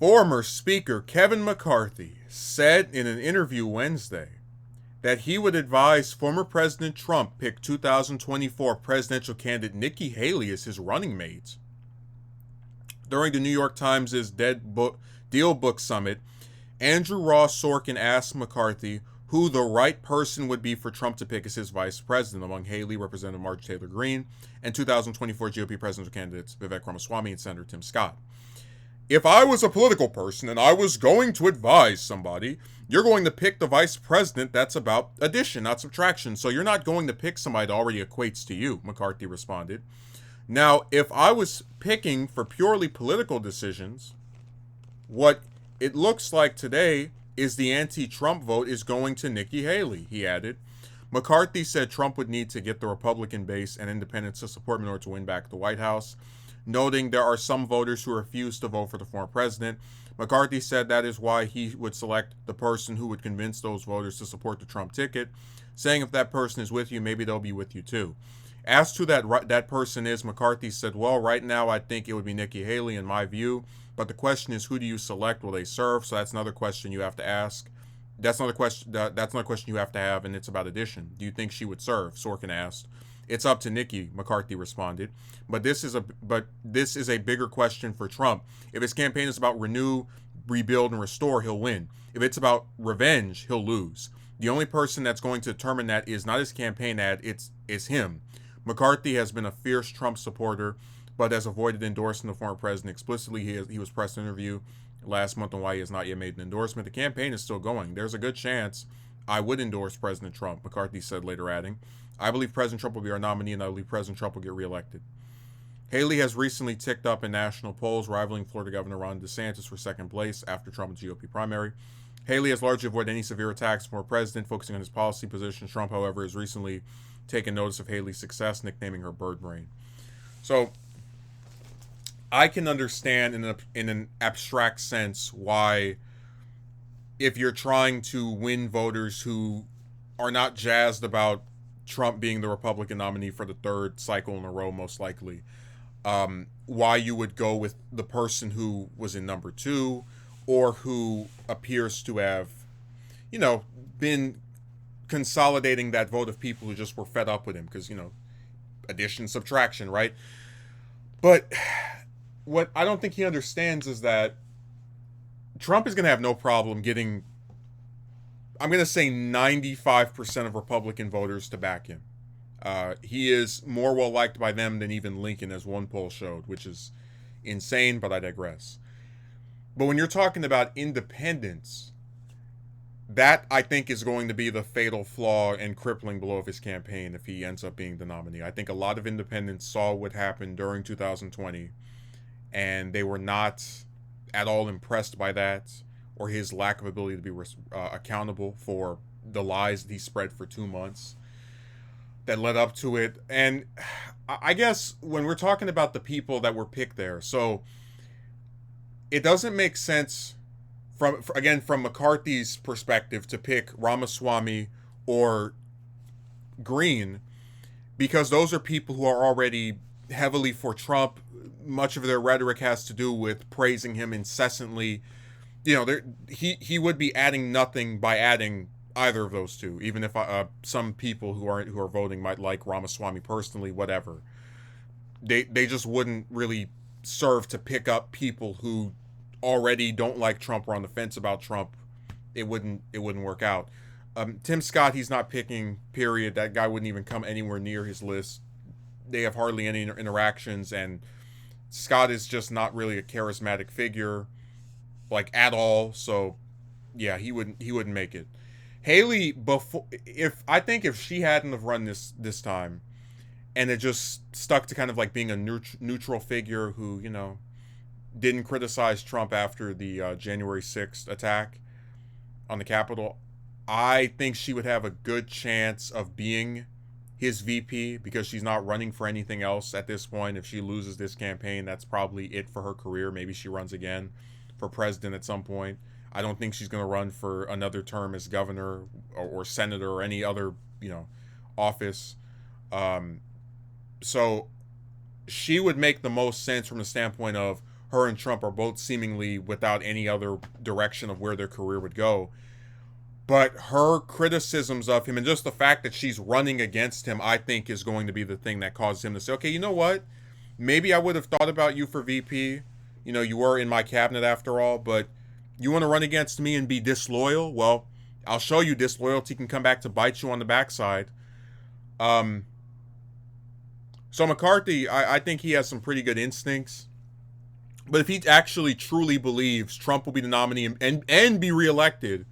Former Speaker Kevin McCarthy said in an interview Wednesday that he would advise former President Trump pick 2024 presidential candidate Nikki Haley as his running mate. During the New York Times' Deal Book Summit, Andrew Ross Sorkin asked McCarthy who the right person would be for Trump to pick as his vice president among Haley, Representative Marjorie Taylor Greene, and 2024 GOP presidential candidates Vivek Ramaswamy and Senator Tim Scott. If I was a political person and I was going to advise somebody, you're going to pick the vice president that's about addition, not subtraction. So you're not going to pick somebody that already equates to you, McCarthy responded. Now, if I was picking for purely political decisions, what it looks like today is the anti-Trump vote is going to Nikki Haley, he added. McCarthy said Trump would need to get the Republican base and independents to support him in order to win back the White House, noting there are some voters who refuse to vote for the former president. McCarthy said that is why he would select the person who would convince those voters to support the Trump ticket, saying if that person is with you, maybe they'll be with you too. As to that person is, McCarthy said, well, right now I think it would be Nikki Haley in my view, but the question is who do you select? Will they serve? So that's another question you have to ask. That's another question you have to have, and it's about addition. Do you think she would serve? Sorkin asked. It's up to Nikki, McCarthy responded. But this is a bigger question for Trump. If his campaign is about renew, rebuild, and restore, he'll win. If it's about revenge, he'll lose. The only person that's going to determine that is not his campaign ad, it's him. McCarthy has been a fierce Trump supporter, but has avoided endorsing the former president explicitly. He was pressed an interview last month on why he has not yet made an endorsement. The campaign is still going. There's a good chance I would endorse President Trump, McCarthy said, later adding, I believe President Trump will be our nominee, and I believe President Trump will get reelected. Haley has recently ticked up in national polls, rivaling Florida Governor Ron DeSantis for second place after Trump's GOP primary. Haley has largely avoided any severe attacks from her president, focusing on his policy positions. Trump, however, has recently taken notice of Haley's success, nicknaming her Bird Brain. So I can understand in an abstract sense why, if you're trying to win voters who are not jazzed about Trump being the Republican nominee for the third cycle in a row, most likely, why you would go with the person who was in number two or who appears to have, been consolidating that vote of people who just were fed up with him because, addition, subtraction, right? But what I don't think he understands is that Trump is going to have no problem getting, I'm going to say 95% of Republican voters to back him. He is more well-liked by them than even Lincoln, as one poll showed, which is insane, but I digress. But when you're talking about independents, that, I think, is going to be the fatal flaw and crippling blow of his campaign if he ends up being the nominee. I think a lot of independents saw what happened during 2020, and they were not at all impressed by that or his lack of ability to be accountable for the lies that he spread for 2 months that led up to it. And I guess when we're talking about the people that were picked there, so it doesn't make sense from McCarthy's perspective to pick Ramaswamy or Greene, because those are people who are already heavily for Trump. Much of their rhetoric has to do with praising him incessantly. He would be adding nothing by adding either of those two, even if some people who are voting might like Ramaswamy personally, whatever. They just wouldn't really serve to pick up people who already don't like Trump or on the fence about Trump. It wouldn't work out. Tim Scott, he's not picking, period. That guy wouldn't even come anywhere near his list. They have hardly any interactions, and Scott is just not really a charismatic figure, like, at all. So yeah, he wouldn't make it. Haley, if she hadn't have run this time, and it just stuck to kind of like being a neutral figure who, didn't criticize Trump after the January 6th attack on the Capitol, I think she would have a good chance of being his VP, because she's not running for anything else at this point. If she loses this campaign, that's probably it for her career. Maybe she runs again for president at some point. I don't think she's going to run for another term as governor or senator or any other, office. So she would make the most sense from the standpoint of her and Trump are both seemingly without any other direction of where their career would go. But her criticisms of him and just the fact that she's running against him, I think, is going to be the thing that causes him to say, okay, you know what? Maybe I would have thought about you for VP. You know, you were in my cabinet after all, but you want to run against me and be disloyal? Well, I'll show you disloyalty can come back to bite you on the backside. So McCarthy, I think he has some pretty good instincts. But if he actually truly believes Trump will be the nominee and be reelected,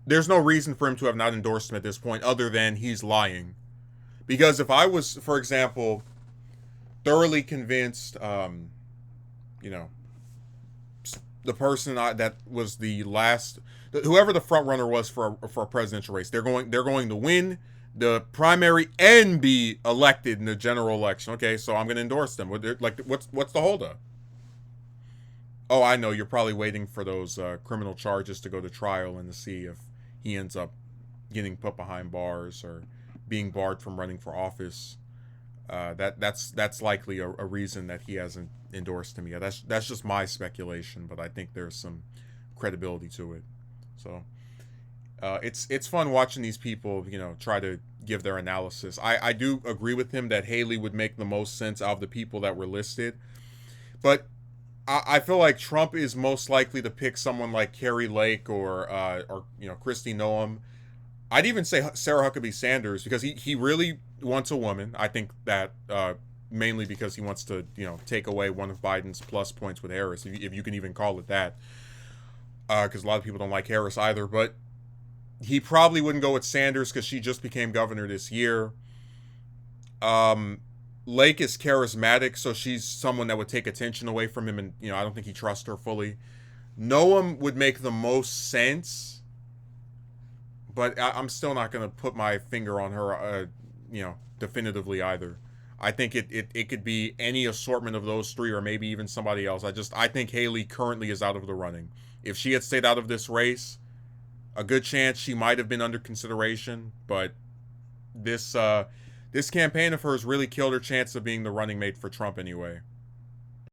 there's no reason for him to have not endorsed him at this point other than he's lying. Because if I was, for example, thoroughly convinced, you know, the person that was the last, whoever the front runner was for a presidential race, they're going to win the primary and be elected in the general election. Okay, so I'm going to endorse them. Like, what's the holdup? Oh, I know. You're probably waiting for those criminal charges to go to trial and to see if he ends up getting put behind bars or being barred from running for office. That's likely a reason that he hasn't endorsed him yet. That's just my speculation, but I think there's some credibility to it. So it's fun watching these people, you know, try to give their analysis. I do agree with him that Haley would make the most sense out of the people that were listed, but I feel like Trump is most likely to pick someone like Carrie Lake or you know, Kristi Noem. I'd even say Sarah Huckabee Sanders because he really wants a woman. I think that mainly because he wants to, you know, take away one of Biden's plus points with Harris, if you can even call it that. Because a lot of people don't like Harris either. But he probably wouldn't go with Sanders because she just became governor this year. Lake is charismatic, so she's someone that would take attention away from him, and, you know, I don't think he trusts her fully. Noam would make the most sense, but I'm still not going to put my finger on her, you know, definitively either. I think it could be any assortment of those three, or maybe even somebody else. I think Haley currently is out of the running. If she had stayed out of this race, a good chance she might have been under consideration, but this campaign of hers really killed her chance of being the running mate for Trump anyway.